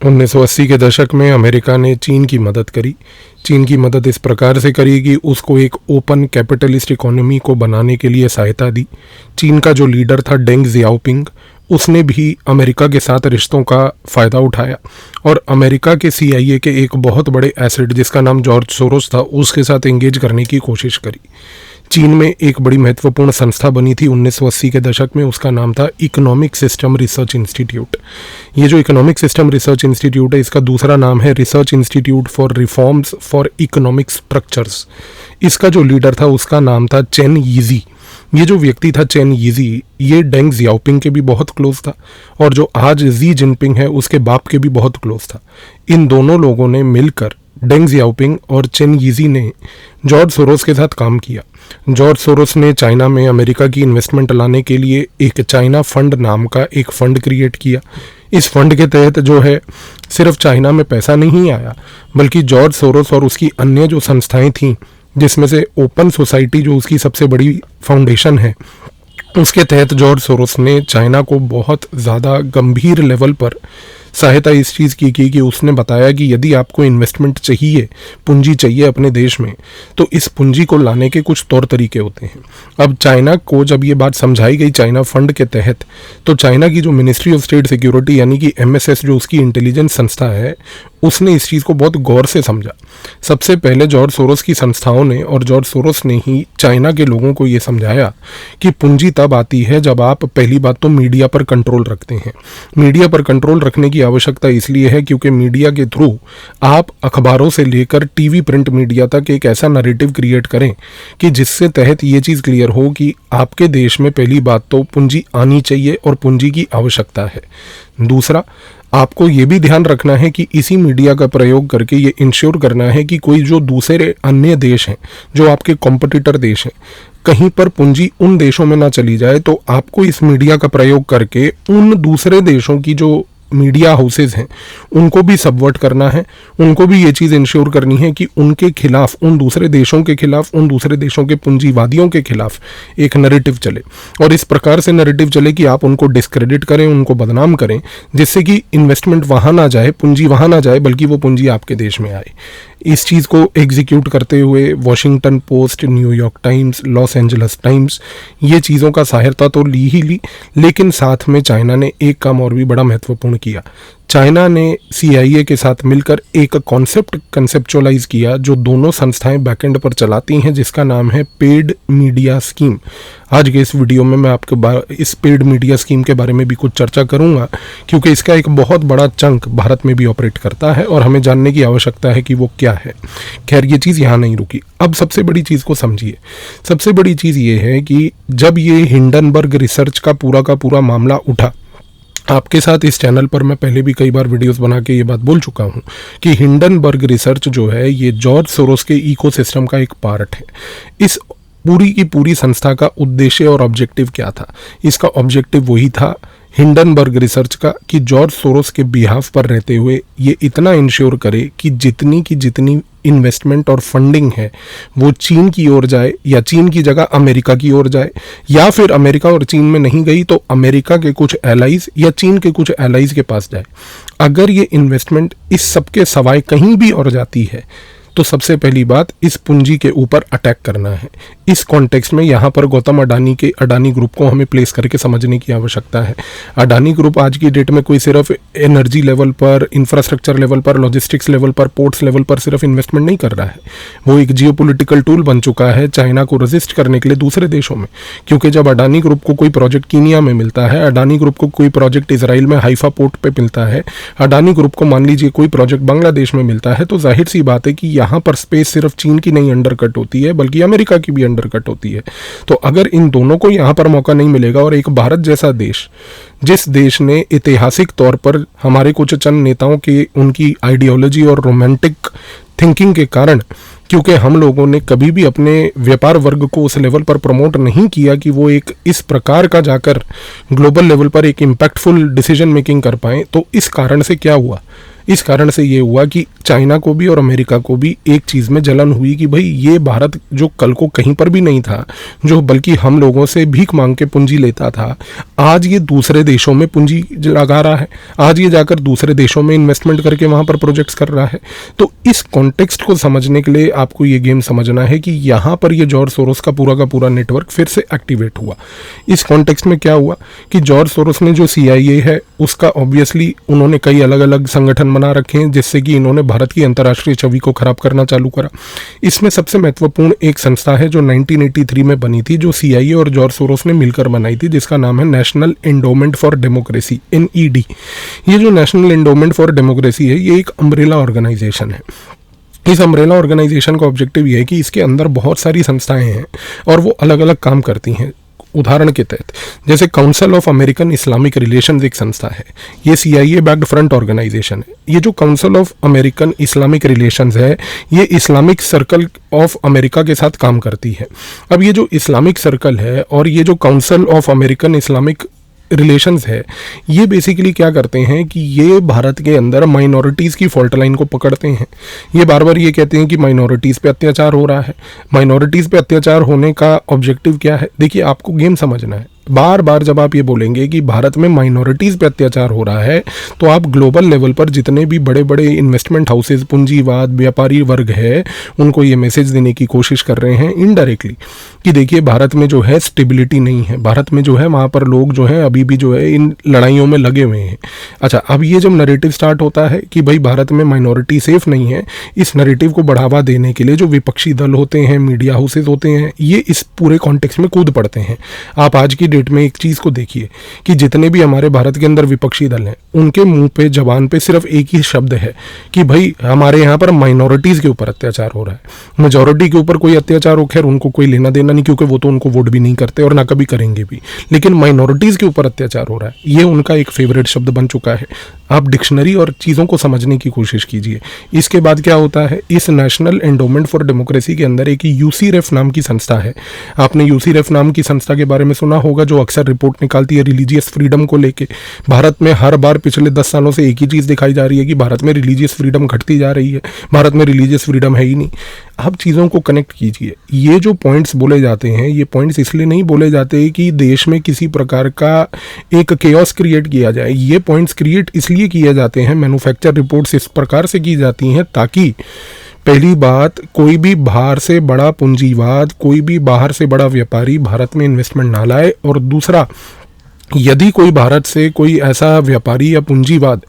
1980 के दशक में अमेरिका ने चीन की मदद करी। चीन की मदद इस प्रकार से करी कि उसको एक ओपन कैपिटलिस्ट इकोनॉमी को बनाने के लिए सहायता दी। चीन का जो लीडर था डेंग जियाओपिंग, उसने भी अमेरिका के साथ रिश्तों का फ़ायदा उठाया और अमेरिका के CIA के एक बहुत बड़े एसेट जिसका नाम जॉर्ज सोरोस था, उसके साथ एंगेज करने की कोशिश करी। चीन में एक बड़ी महत्वपूर्ण संस्था बनी थी 1980 के दशक में, उसका नाम था इकोनॉमिक सिस्टम रिसर्च इंस्टीट्यूट। ये जो इकोनॉमिक सिस्टम रिसर्च इंस्टीट्यूट है, इसका दूसरा नाम है research institute for reforms for economic structures. इसका जो लीडर था उसका नाम था चेन यीजी। ये जो व्यक्ति था चेन यीजी, ये डेंग जियाओपिंग के भी बहुत क्लोज था और जो आज जी जिनपिंग है उसके बाप के भी बहुत क्लोज था। इन दोनों लोगों ने मिलकर, डेंग जियाओपिंग और चेन यीजी ने जॉर्ज सोरोस के साथ काम किया। जॉर्ज सोरोस ने चाइना में अमेरिका की इन्वेस्टमेंट लाने के लिए एक चाइना फंड नाम का एक फंड क्रिएट किया। इस फंड के तहत जो है सिर्फ चाइना में पैसा नहीं आया, बल्कि जॉर्ज सोरोस और उसकी अन्य जो संस्थाएं थीं, जिसमें से ओपन सोसाइटी जो उसकी सबसे बड़ी फाउंडेशन है, उसके तहत जॉर्ज सोरोस ने चाइना को बहुत ज़्यादा गंभीर लेवल पर सहायता इस चीज़ की कि उसने बताया कि यदि आपको इन्वेस्टमेंट चाहिए, पूंजी चाहिए अपने देश में, तो इस पूंजी को लाने के कुछ तौर तरीके होते हैं। अब चाइना को जब ये बात समझाई गई चाइना फंड के तहत, तो चाइना की जो मिनिस्ट्री ऑफ स्टेट सिक्योरिटी यानी कि MSS जो उसकी इंटेलिजेंस संस्था है, उसने इस चीज़ को बहुत गौर से समझा। सबसे पहले जॉर्ज सोरोस की संस्थाओं ने और जॉर्ज सोरोस ने ही चाइना के लोगों को ये समझाया कि पूंजी तब आती है जब आप पहली बात तो मीडिया पर कंट्रोल रखते हैं। मीडिया पर कंट्रोल रखने की आवश्यकता इसलिए है क्योंकि मीडिया के थ्रू आप अखबारों से लेकर टीवी प्रिंट मीडिया तक एक ऐसा नैरेटिव क्रिएट करें कि जिससे तहत ये चीज़ क्लियर हो कि आपके देश में पहली बात तो पूंजी आनी चाहिए और पूंजी की आवश्यकता है। दूसरा, आपको ये भी ध्यान रखना है कि इसी मीडिया का प्रयोग करके ये इंश्योर करना है कि कोई जो दूसरे अन्य देश हैं, जो आपके कॉम्पिटिटर देश हैं, कहीं पर पूंजी उन देशों में ना चली जाए। तो आपको इस मीडिया का प्रयोग करके उन दूसरे देशों की जो मीडिया हाउसेज हैं उनको भी सबवर्ट करना है। उनको भी ये चीज़ इंश्योर करनी है कि उनके खिलाफ, उन दूसरे देशों के खिलाफ, उन दूसरे देशों के पूंजीवादियों के खिलाफ एक नैरेटिव चले और इस प्रकार से नैरेटिव चले कि आप उनको डिस्क्रेडिट करें, उनको बदनाम करें, जिससे कि इन्वेस्टमेंट वहाँ ना जाए, पूंजी वहाँ ना जाए, बल्कि वो पूंजी आपके देश में आए। इस चीज़ को एग्जीक्यूट करते हुए Washington post, New York times, Los Angeles times, ये चीज़ों का सहायता तो ली ही ली, लेकिन साथ में चाइना ने एक काम और भी बड़ा महत्वपूर्ण किया। चाइना ने CIA के साथ मिलकर एक कॉन्सेप्ट कंसेप्चुअलाइज किया जो दोनों संस्थाएं बैकएंड पर चलाती हैं, जिसका नाम है पेड मीडिया स्कीम। आज के इस वीडियो में मैं आपके इस पेड मीडिया स्कीम के बारे में भी कुछ चर्चा करूंगा, क्योंकि इसका एक बहुत बड़ा चंक भारत में भी ऑपरेट करता है और हमें जानने की आवश्यकता है कि वो क्या है। खैर, ये चीज़ यहाँ नहीं रुकी। अब सबसे बड़ी चीज़ को समझिए। सबसे बड़ी चीज़ ये है कि जब ये हिंडनबर्ग रिसर्च का पूरा मामला उठा, आपके साथ इस चैनल पर मैं पहले भी कई बार वीडियोस बना के ये बात बोल चुका हूँ कि हिंडनबर्ग रिसर्च जो है ये जॉर्ज सोरोस के इकोसिस्टम का एक पार्ट है। इस पूरी की पूरी संस्था का उद्देश्य और ऑब्जेक्टिव क्या था? इसका ऑब्जेक्टिव वही था हिंडनबर्ग रिसर्च का कि जॉर्ज सोरोस के बिहाफ पर रहते हुए ये इतना इंश्योर करे कि जितनी इन्वेस्टमेंट और फंडिंग है वो चीन की ओर जाए, या चीन की जगह अमेरिका की ओर जाए, या फिर अमेरिका और चीन में नहीं गई तो अमेरिका के कुछ एलाइज या चीन के कुछ एलाइज के पास जाए। अगर ये इन्वेस्टमेंट इस सब के सवाए कहीं भी और जाती है तो सबसे पहली बात इस पूंजी के ऊपर अटैक करना है। इस कॉन्टेक्स्ट में यहाँ पर गौतम अडानी के अडानी ग्रुप को हमें प्लेस करके समझने की आवश्यकता है। अडानी ग्रुप आज की डेट में कोई सिर्फ एनर्जी लेवल पर, इंफ्रास्ट्रक्चर लेवल पर, लॉजिस्टिक्स लेवल पर, पोर्ट्स लेवल पर सिर्फ इन्वेस्टमेंट नहीं कर रहा है, वो एक जियोपॉलिटिकल टूल बन चुका है चाइना को रेजिस्ट करने के लिए दूसरे देशों में। क्योंकि जब अडानी ग्रुप को कोई प्रोजेक्ट कीनिया में मिलता है, अडानी ग्रुप को कोई प्रोजेक्ट इसराइल में हाइफा पोर्ट पर मिलता है, अडानी ग्रुप को मान लीजिए कोई प्रोजेक्ट बांग्लादेश में मिलता है, तो जाहिर सी बात है कि यहाँ पर स्पेस सिर्फ चीन की नहीं अंडरकट होती है, बल्कि अमेरिका की भी अंडरकट होती है। तो अगर इन दोनों को यहाँ पर मौका नहीं मिलेगा और एक भारत जैसा देश, जिस देश ने ऐतिहासिक तौर पर हमारे कुछ चंद नेताओं के उनकी आइडियोलॉजी और रोमांटिक थिंकिंग के कारण, क्योंकि हम लोगों ने कभी भी अपने व्यापार वर्ग को उस लेवल पर प्रमोट नहीं किया कि वो एक इस प्रकार का जाकर ग्लोबल लेवल पर एक इम्पैक्टफुल डिसीजन मेकिंग कर पाएँ, तो इस कारण से क्या हुआ, इस कारण से ये हुआ कि चाइना को भी और अमेरिका को भी एक चीज़ में जलन हुई कि भाई ये भारत जो कल को कहीं पर भी नहीं था, जो बल्कि हम लोगों से भीख मांग के पूंजी लेता था, आज ये दूसरे देशों में पूंजी लगा रहा है, आज ये जाकर दूसरे देशों में इन्वेस्टमेंट करके वहाँ पर प्रोजेक्ट्स कर रहा है। तो इस कॉन्टेक्स्ट को समझने के लिए आपको ये गेम समझना है कि यहाँ पर ये जॉर्ज सोरोस का पूरा नेटवर्क फिर से एक्टिवेट हुआ। इस कॉन्टेक्स्ट में क्या हुआ कि जॉर्ज सोरोस ने जो CIA है उसका ऑब्वियसली उन्होंने कई अलग अलग संगठन बना रखे हैं जिससे कि इन्होंने भारत की अंतर्राष्ट्रीय छवि को खराब करना चालू करा। इसमें सबसे महत्वपूर्ण एक संस्था है जो 1983 में बनी थी, जो CIA और जॉर्ज सोरोस ने मिलकर बनाई थी, जिसका नाम है national endowment for democracy, NED। ये जो नेशनल एंडोमेंट फॉर डेमोक्रेसी है ये एक अम्ब्रेला ऑर्गेनाइजेशन है। इस अम्ब्रेला ऑर्गेनाइजेशन का ऑब्जेक्टिव ये है कि इसके अंदर बहुत सारी संस्थाएं हैं और वो अलग अलग काम करती हैं। उदाहरण के तहत जैसे council of American Islamic relations एक संस्था है, ये CIA बैक्ड फ्रंट ऑर्गेनाइजेशन है। ये जो council of American Islamic relations है ये इस्लामिक सर्कल ऑफ अमेरिका के साथ काम करती है। अब ये जो इस्लामिक सर्कल है और ये जो council of American Islamic relations है ये बेसिकली क्या करते हैं कि ये भारत के अंदर माइनॉरिटीज़ की फॉल्ट लाइन को पकड़ते हैं। ये बार बार ये कहते हैं कि माइनॉरिटीज़ पे अत्याचार हो रहा है। माइनॉरिटीज़ पे अत्याचार होने का ऑब्जेक्टिव क्या है? देखिए, आपको गेम समझना है। बार बार जब आप ये बोलेंगे कि भारत में माइनॉरिटीज़ पे अत्याचार हो रहा है तो आप ग्लोबल लेवल पर जितने भी बड़े बड़े इन्वेस्टमेंट हाउसेज, पूंजीवाद, व्यापारी वर्ग है, उनको ये मैसेज देने की कोशिश कर रहे हैं इनडायरेक्टली कि देखिए भारत में जो है स्टेबिलिटी नहीं है, भारत में जो है वहाँ पर लोग जो है अभी भी जो है इन लड़ाइयों में लगे हुए हैं। अच्छा, अब ये जब नरेटिव स्टार्ट होता है कि भाई भारत में माइनॉरिटी सेफ नहीं है, इस नरेटिव को बढ़ावा देने के लिए जो विपक्षी दल होते हैं, मीडिया हाउसेज होते हैं, ये इस पूरे कॉन्टेक्स्ट में कूद पड़ते हैं। आप आज की डेट में एक चीज़ को देखिए कि जितने भी हमारे भारत के अंदर विपक्षी दल हैं उनके मुंह पे, जबान पे सिर्फ एक ही शब्द है कि भाई हमारे यहाँ पर माइनॉरिटीज़ के ऊपर अत्याचार हो रहा है। मेजॉरिटी के ऊपर कोई अत्याचार हो, खैर उनको कोई लेना देना नहीं, क्योंकि वो तो उनको वोट भी नहीं करते और ना कभी करेंगे भी। लेकिन माइनॉरिटीज़ के ऊपर अत्याचार हो रहा है, ये उनका एक फेवरेट शब्द बन चुका है। आप डिक्शनरी और चीज़ों को समझने की कोशिश कीजिए। इसके बाद क्या होता है, इस नेशनल एंडोमेंट फॉर डेमोक्रेसी के अंदर एक UCREF नाम की संस्था है। आपने UCREF नाम की संस्था के बारे में सुना होगा, जो अक्सर रिपोर्ट निकालती है रिलीजियस फ्रीडम को लेके। भारत में हर बार पिछले 10 सालों से एक ही चीज़ दिखाई जा रही है कि भारत में रिलीजियस फ्रीडम घटती जा रही है, भारत में रिलीजियस फ्रीडम है ही नहीं। आप चीज़ों को कनेक्ट कीजिए। ये जो पॉइंट्स बोले जाते हैं, ये पॉइंट्स इसलिए नहीं बोले जाते कि देश में किसी प्रकार का एक केओस क्रिएट किया जाए। ये पॉइंट्स क्रिएट इसलिए किए जाते हैं, मैन्युफैक्चर रिपोर्ट्स इस प्रकार से की जाती हैं ताकि पहली बात, कोई भी बाहर से बड़ा पूंजीवाद, कोई भी बाहर से बड़ा व्यापारी भारत में इन्वेस्टमेंट ना लाए, और दूसरा, यदि कोई भारत से कोई ऐसा व्यापारी या पूंजीवाद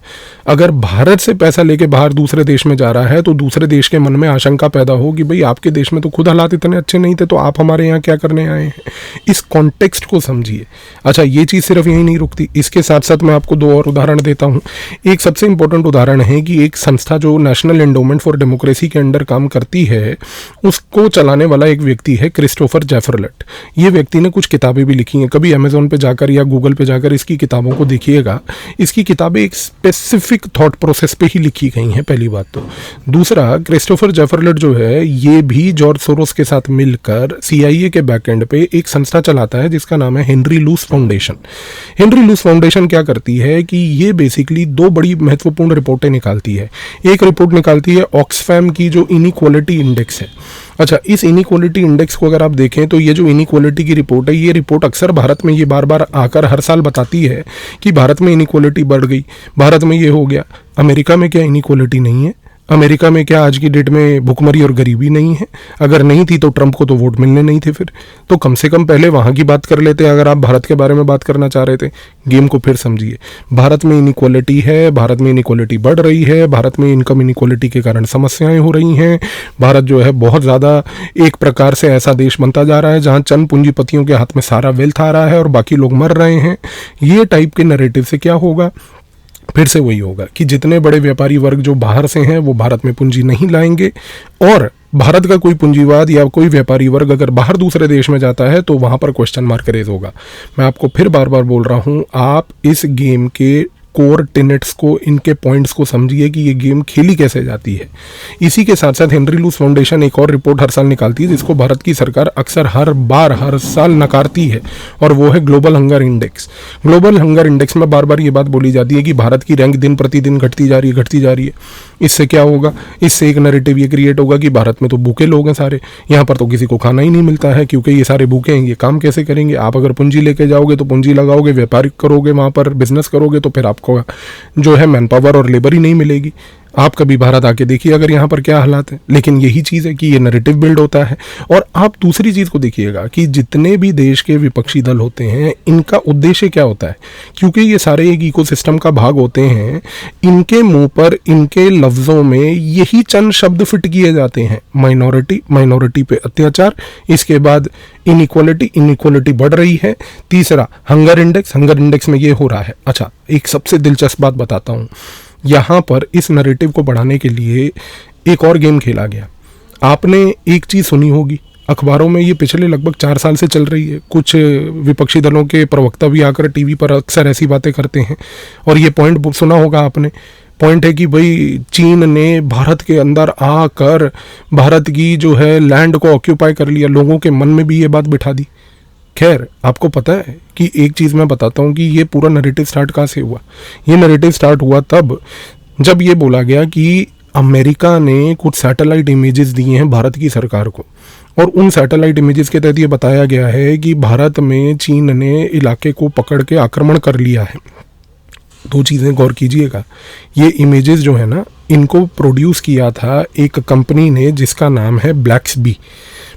अगर भारत से पैसा लेके बाहर दूसरे देश में जा रहा है तो दूसरे देश के मन में आशंका पैदा हो कि भाई आपके देश में तो खुद हालात इतने अच्छे नहीं थे, तो आप हमारे यहाँ क्या करने आए हैं। इस कॉन्टेक्स्ट को समझिए। अच्छा, ये चीज़ सिर्फ यही नहीं रुकती, इसके साथ साथ मैं आपको 2 और उदाहरण देता हूँ। एक सबसे इंपॉर्टेंट उदाहरण है कि एक संस्था जो नेशनल एंडोमेंट फॉर डेमोक्रेसी के अंडर काम करती है, उसको चलाने वाला एक व्यक्ति है क्रिस्टोफर जेफरलेट। ये व्यक्ति ने कुछ किताबें भी लिखी हैं, कभी अमेजोन पे जाकर या गूगल पे जाकर इसकी किताबों को देखिएगा। इसकी किताबें एक स्पेसिफिक थॉट प्रोसेस पे ही लिखी गई हैं, पहली बात तो। दूसरा, क्रिस्टोफर जेफरलेट जो है ये भी जॉर्ज सोरोस के साथ मिलकर CIA के बैकएंड पे एक संस्था चलाता है जिसका नाम है Henry Luce Foundation. Henry Luce Foundation क्या करती है कि ये बेसिकली 2 बड़ी महत्वपूर्ण रिपोर्टें निकालती है। एक रिपोर्ट निकालती है ऑक्सफैम की जो इनइक्वालिटी इंडेक्स है। अच्छा, इस इनइक्वालिटी इंडेक्स को अगर आप देखें तो ये जो इनइक्वालिटी की रिपोर्ट है, ये रिपोर्ट अक्सर भारत में ये बार बार आकर हर साल बताती है कि भारत में इनइक्वालिटी बढ़ गई, भारत में ये हो गया। अमेरिका में क्या इनइक्वालिटी नहीं है? अमेरिका में क्या आज की डेट में भुखमरी और गरीबी नहीं है? अगर नहीं थी तो ट्रंप को तो वोट मिलने नहीं थे फिर। तो कम से कम पहले वहाँ की बात कर लेते अगर आप भारत के बारे में बात करना चाह रहे थे। गेम को फिर समझिए। भारत में इनइक्वालिटी है, भारत में इनइक्वालिटी बढ़ रही है, भारत में इनकम इनइक्वालिटी के कारण समस्याएं हो रही हैं। भारत जो है बहुत ज़्यादा एक प्रकार से ऐसा देश बनता जा रहा है जहाँ चंद पूंजीपतियों के हाथ में सारा वेल्थ आ रहा है और बाकी लोग मर रहे हैं। ये टाइप के नैरेटिव से क्या होगा? फिर से वही होगा कि जितने बड़े व्यापारी वर्ग जो बाहर से हैं वो भारत में पूंजी नहीं लाएंगे, और भारत का कोई पूंजीवाद या कोई व्यापारी वर्ग अगर बाहर दूसरे देश में जाता है तो वहाँ पर क्वेश्चन मार्क रेज होगा। मैं आपको फिर बार बार बोल रहा हूँ, आप इस गेम के कोर टेनेट्स को, इनके पॉइंट्स को समझिए कि ये गेम खेली कैसे जाती है। इसी के साथ साथ हेनरी लुस फाउंडेशन एक और रिपोर्ट हर साल निकालती है जिसको भारत की सरकार अक्सर हर साल नकारती है, और वो है global hunger index. Global hunger index में बार बार ये बात बोली जाती है कि भारत की रैंक दिन प्रतिदिन घटती जा रही है। इससे क्या होगा? इससे एक नैरेटिव ये क्रिएट होगा कि भारत में तो भूखे लोग हैं सारे, यहाँ पर तो किसी को खाना ही नहीं मिलता है, क्योंकि ये सारे भूखे हैं, ये काम कैसे करेंगे? आप अगर पूंजी लेके जाओगे तो पूंजी लगाओगे, व्यापारिक करोगे, वहाँ पर बिजनेस करोगे, तो फिर आपको जो है मैन पावर और लेबर ही नहीं मिलेगी। आप कभी भारत आके देखिए अगर यहाँ पर क्या हालात है। लेकिन यही चीज़ है कि ये नैरेटिव बिल्ड होता है। और आप दूसरी चीज़ को देखिएगा कि जितने भी देश के विपक्षी दल होते हैं, इनका उद्देश्य क्या होता है? क्योंकि ये सारे एक इकोसिस्टम का भाग होते हैं, इनके मुंह पर, इनके लफ्ज़ों में यही चंद शब्द फिट किए जाते हैं: माइनॉरिटी पे अत्याचार, इसके बाद इनइक्वालिटी बढ़ रही है, तीसरा हंगर इंडेक्स में ये हो रहा है। अच्छा, एक सबसे दिलचस्प बात बताता हूँ। यहाँ पर इस नैरेटिव को बढ़ाने के लिए एक और गेम खेला गया। आपने एक चीज़ सुनी होगी, अखबारों में ये पिछले लगभग 4 साल से चल रही है। कुछ विपक्षी दलों के प्रवक्ता भी आकर टीवी पर अक्सर ऐसी बातें करते हैं, और ये पॉइंट सुना होगा आपने। पॉइंट है कि भाई चीन ने भारत के अंदर आकर भारत की जो है लैंड को ऑक्यूपाई कर लिया। लोगों के मन में भी ये बात बिठा दी। खैर, आपको पता है कि एक चीज़ मैं बताता हूँ कि ये पूरा नैरेटिव स्टार्ट कहाँ से हुआ। ये नैरेटिव स्टार्ट हुआ तब जब ये बोला गया कि अमेरिका ने कुछ सैटेलाइट इमेजेस दिए हैं भारत की सरकार को, और उन सैटेलाइट इमेजेस के तहत ये बताया गया है कि भारत में चीन ने इलाके को पकड़ के आक्रमण कर लिया है। 2 चीज़ें गौर कीजिएगा। ये इमेजेस जो है ना, इनको प्रोड्यूस किया था एक कंपनी ने जिसका नाम है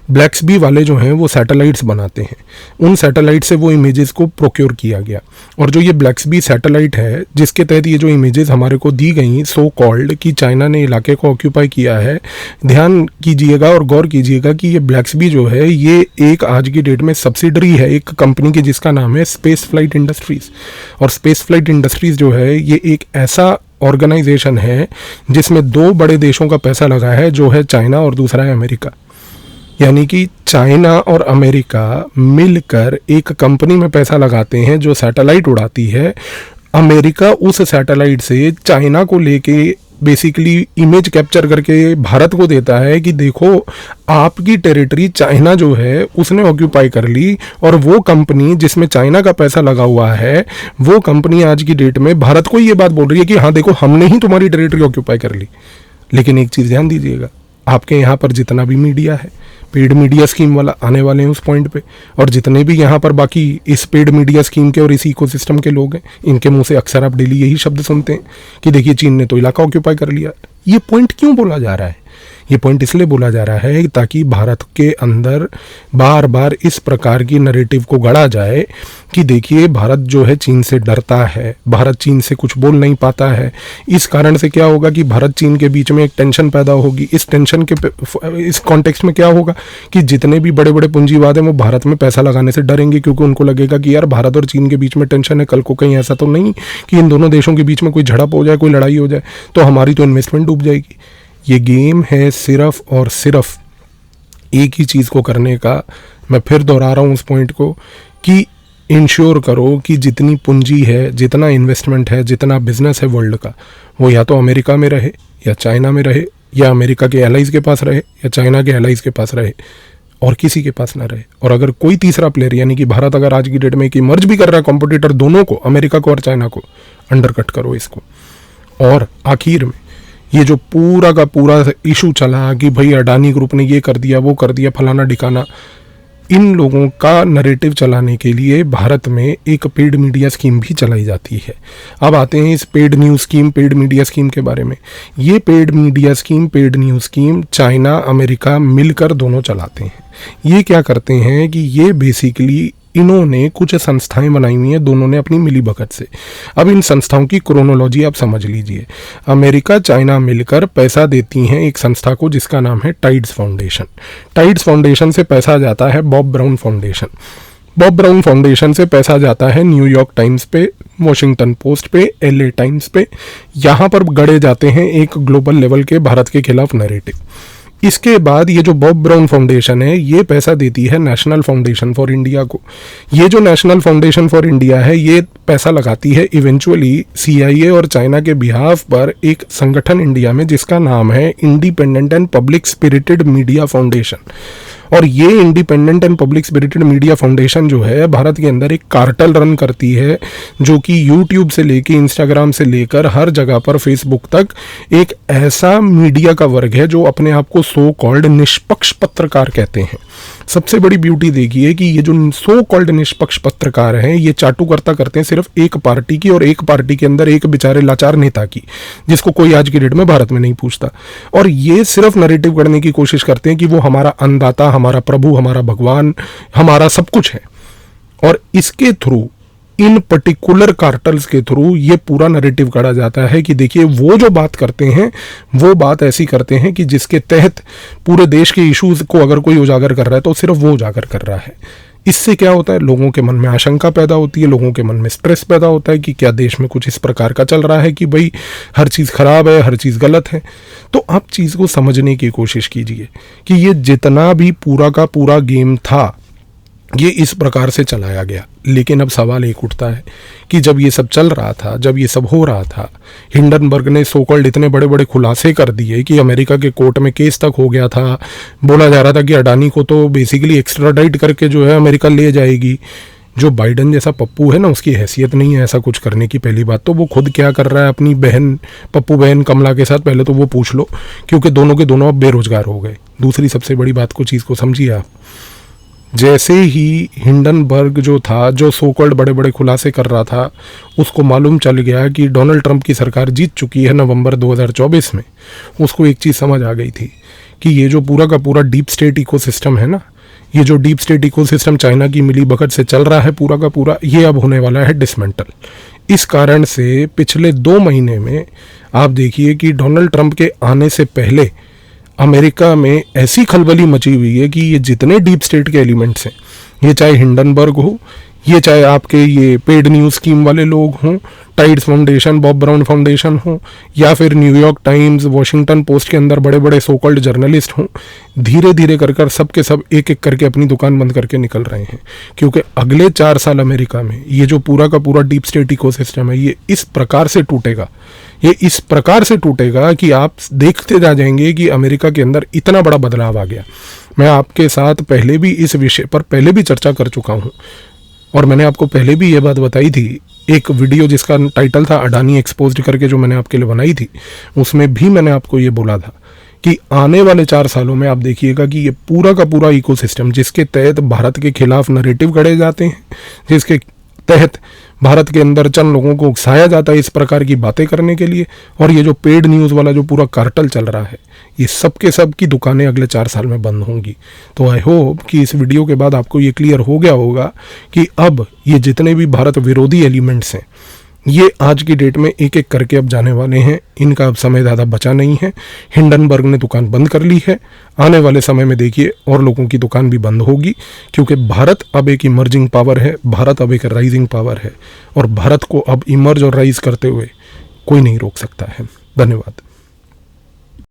ब्लैक्सबी वाले जो हैं वो सैटेलाइट्स बनाते हैं। उन सैटेलाइट से वो इमेजेस को प्रोक्योर किया गया, और जो ये ब्लैक्सबी सैटेलाइट है जिसके तहत ये जो इमेजेस हमारे को दी गई सो कॉल्ड कि चाइना ने इलाके को ऑक्यूपाई किया है, ध्यान कीजिएगा और गौर कीजिएगा कि ये ब्लैक्सबी जो है ये एक आज की डेट में सब्सिडरी है एक कंपनी की जिसका नाम है स्पेस फ्लाइट इंडस्ट्रीज़। और स्पेस फ्लाइट इंडस्ट्रीज़ जो है ये एक ऐसा ऑर्गेनाइजेशन है जिसमें 2 बड़े देशों का पैसा लगा है, जो है चाइना और दूसरा है अमेरिका। यानी कि चाइना और अमेरिका मिलकर एक कंपनी में पैसा लगाते हैं जो सैटेलाइट उड़ाती है। अमेरिका उस सैटेलाइट से चाइना को लेके बेसिकली इमेज कैप्चर करके भारत को देता है कि देखो आपकी टेरिटरी चाइना जो है उसने ऑक्यूपाई कर ली, और वो कंपनी जिसमें चाइना का पैसा लगा हुआ है वो कंपनी आज की डेट में भारत को ये बात बोल रही है कि हाँ देखो हमने ही तुम्हारी टेरिटरी ऑक्यूपाई कर ली। लेकिन एक चीज़ ध्यान दीजिएगा, आपके यहाँ पर जितना भी मीडिया है, पेड मीडिया स्कीम वाला आने वाले हैं उस पॉइंट पे, और जितने भी यहाँ पर बाकी इस पेड मीडिया स्कीम के और इस इकोसिस्टम के लोग हैं, इनके मुंह से अक्सर आप डेली यही शब्द सुनते हैं कि देखिए चीन ने तो इलाका ऑक्यूपाई कर लिया। ये पॉइंट क्यों बोला जा रहा है? ये पॉइंट इसलिए बोला जा रहा है ताकि भारत के अंदर बार बार इस प्रकार की नैरेटिव को गढ़ा जाए कि देखिए भारत जो है चीन से डरता है, भारत चीन से कुछ बोल नहीं पाता है। इस कारण से क्या होगा कि भारत चीन के बीच में एक टेंशन पैदा होगी। इस टेंशन के इस कॉन्टेक्स्ट में क्या होगा कि जितने भी बड़े बड़े पूंजीवाद हैं वो भारत में पैसा लगाने से डरेंगे, क्योंकि उनको लगेगा कि यार भारत और चीन के बीच में टेंशन है, कल को कहीं ऐसा तो नहीं कि इन दोनों देशों के बीच में कोई झड़प हो जाए, कोई लड़ाई हो जाए, तो हमारी तो इन्वेस्टमेंट डूब जाएगी। ये गेम है सिर्फ और सिर्फ एक ही चीज़ को करने का। मैं फिर दोहरा रहा हूँ उस पॉइंट को कि इंश्योर करो कि जितनी पूंजी है, जितना इन्वेस्टमेंट है, जितना बिजनेस है वर्ल्ड का, वो या तो अमेरिका में रहे या चाइना में रहे, या अमेरिका के एलाइज़ के पास रहे या चाइना के एलाइज़ के पास रहे, और किसी के पास ना रहे। और अगर कोई तीसरा प्लेयर यानी कि भारत अगर आज की डेट में कि मर्ज भी कर रहा है कॉम्पिटिटर दोनों को, अमेरिका को और चाइना को, अंडरकट करो इसको। और आखिर में ये जो पूरा का पूरा इशू चला कि भाई अडानी ग्रुप ने ये कर दिया, वो कर दिया, फलाना ढिकाना, इन लोगों का नैरेटिव चलाने के लिए भारत में एक पेड मीडिया स्कीम भी चलाई जाती है। अब आते हैं इस पेड मीडिया स्कीम के बारे में। ये paid news scheme China America मिलकर दोनों चलाते हैं। ये क्या करते हैं कि ये बेसिकली इन्होंने कुछ संस्थाएं बनाई हुई हैं, दोनों ने अपनी मिली भगत से। अब इन संस्थाओं की क्रोनोलॉजी आप समझ लीजिए। अमेरिका चाइना मिलकर पैसा देती हैं एक संस्था को जिसका नाम है टाइड्स फाउंडेशन। टाइड्स फाउंडेशन से पैसा जाता है Bob brown foundation. Bob brown foundation से पैसा जाता है न्यूयॉर्क टाइम्स पे, वॉशिंगटन पोस्ट पे, LA टाइम्स पे। यहाँ पर गढ़े जाते हैं एक ग्लोबल लेवल के भारत के खिलाफ नैरेटिव। इसके बाद ये जो बॉब ब्राउन फाउंडेशन है ये पैसा देती है नेशनल फाउंडेशन फॉर इंडिया को। ये जो नेशनल फाउंडेशन फॉर इंडिया है ये पैसा लगाती है इवेंचुअली CIA और चाइना के बिहाफ पर एक संगठन इंडिया में जिसका नाम है independent and public spirited media foundation. और ये independent and public spirited media foundation जो है भारत के अंदर एक कार्टेल रन करती है, जो कि यूट्यूब से लेके इंस्टाग्राम से लेकर हर जगह पर फेसबुक तक एक ऐसा मीडिया का वर्ग है जो अपने आप को सो कॉल्ड निष्पक्ष पत्रकार कहते हैं। सबसे बड़ी ब्यूटी देखिए कि ये जो सो कॉल्ड निष्पक्ष पत्रकार हैं ये चाटुकर्ता करते हैं सिर्फ एक पार्टी की, और एक पार्टी के अंदर एक बेचारे लाचार नेता की, जिसको कोई आज की डेट में भारत में नहीं पूछता। और ये सिर्फ नैरेटिव करने की कोशिश करते हैं कि वो हमारा अन्नदाता, हमारा प्रभु, हमारा भगवान, हमारा सब कुछ है। और इसके थ्रू, इन पर्टिकुलर कार्टल्स के थ्रू ये पूरा नैरेटिव करा जाता है कि देखिए वो जो बात करते हैं वो बात ऐसी करते हैं कि जिसके तहत पूरे देश के इश्यूज को अगर कोई उजागर कर रहा है तो सिर्फ वो उजागर कर रहा है। इससे क्या होता है, लोगों के मन में आशंका पैदा होती है, लोगों के मन में स्ट्रेस पैदा होता है कि क्या देश में कुछ इस प्रकार का चल रहा है कि भाई हर चीज़ खराब है, हर चीज़ गलत है। तो आप चीज़ को समझने की कोशिश कीजिए कि ये जितना भी पूरा का पूरा गेम था ये इस प्रकार से चलाया गया। लेकिन अब सवाल एक उठता है कि जब ये सब चल रहा था, जब ये सब हो रहा था, हिंडनबर्ग ने सो कॉल्ड इतने बड़े बड़े खुलासे कर दिए कि अमेरिका के कोर्ट में केस तक हो गया था। बोला जा रहा था कि अडानी को तो बेसिकली एक्स्ट्राडाइट करके जो है अमेरिका ले जाएगी। जो बाइडन जैसा पप्पू है ना, उसकी हैसियत नहीं है ऐसा कुछ करने की। पहली बात तो वो खुद क्या कर रहा है अपनी बहन, पप्पू बहन कमला के साथ, पहले तो वो पूछ लो, क्योंकि दोनों के दोनों अब बेरोजगार हो गए। दूसरी सबसे बड़ी बात को, चीज़ को समझिए आप, जैसे ही हिंडनबर्ग जो था, जो सो कॉल्ड बड़े बड़े खुलासे कर रहा था, उसको मालूम चल गया कि डोनाल्ड ट्रंप की सरकार जीत चुकी है नवंबर 2024 में, उसको एक चीज़ समझ आ गई थी कि ये जो पूरा का पूरा डीप स्टेट इकोसिस्टम है ना, ये जो डीप स्टेट इकोसिस्टम चाइना की मिली भगत से चल रहा है पूरा का पूरा, ये अब होने वाला है डिसमेंटल। इस कारण से पिछले 2 महीने में आप देखिए कि डोनाल्ड ट्रंप के आने से पहले अमेरिका में ऐसी खलबली मची हुई है कि ये जितने डीप स्टेट के एलिमेंट्स हैं, ये चाहे हिंडनबर्ग हो, ये चाहे आपके ये पेड न्यूज़ स्कीम वाले लोग हों, tides foundation, Bob brown foundation हो, या फिर न्यूयॉर्क टाइम्स, वॉशिंगटन पोस्ट के अंदर बड़े बड़े सो कॉल्ड जर्नलिस्ट हों, धीरे धीरे कर सब के सब एक एक करके अपनी दुकान बंद करके निकल रहे हैं। क्योंकि अगले 4 साल अमेरिका में ये जो पूरा का पूरा डीप स्टेट इकोसिस्टम है ये इस प्रकार से टूटेगा, ये इस प्रकार से टूटेगा कि आप देखते जा जाएंगे कि अमेरिका के अंदर इतना बड़ा बदलाव आ गया। मैं आपके साथ पहले भी इस विषय पर पहले भी चर्चा कर चुका हूँ, और मैंने आपको पहले भी ये बात बताई थी। एक वीडियो जिसका टाइटल था अडानी एक्सपोज्ड करके, जो मैंने आपके लिए बनाई थी, उसमें भी मैंने आपको ये बोला था कि आने वाले 4 सालों में आप देखिएगा कि ये पूरा का पूरा इकोसिस्टम, जिसके तहत भारत के खिलाफ नैरेटिव गढ़े जाते हैं, जिसके तहत भारत के अंदर चंद लोगों को उकसाया जाता है इस प्रकार की बातें करने के लिए, और ये जो पेड न्यूज़ वाला जो पूरा कार्टल चल रहा है, ये सब के सब की दुकानें अगले 4 साल में बंद होंगी। तो आई होप कि इस वीडियो के बाद आपको ये क्लियर हो गया होगा कि अब ये जितने भी भारत विरोधी एलिमेंट्स हैं ये आज की डेट में एक एक करके अब जाने वाले हैं। इनका अब समय ज़्यादा बचा नहीं है। हिंडनबर्ग ने दुकान बंद कर ली है, आने वाले समय में देखिए और लोगों की दुकान भी बंद होगी, क्योंकि भारत अब एक इमर्जिंग पावर है, भारत अब एक राइजिंग पावर है, और भारत को अब इमर्ज और राइज करते हुए कोई नहीं रोक सकता है। धन्यवाद।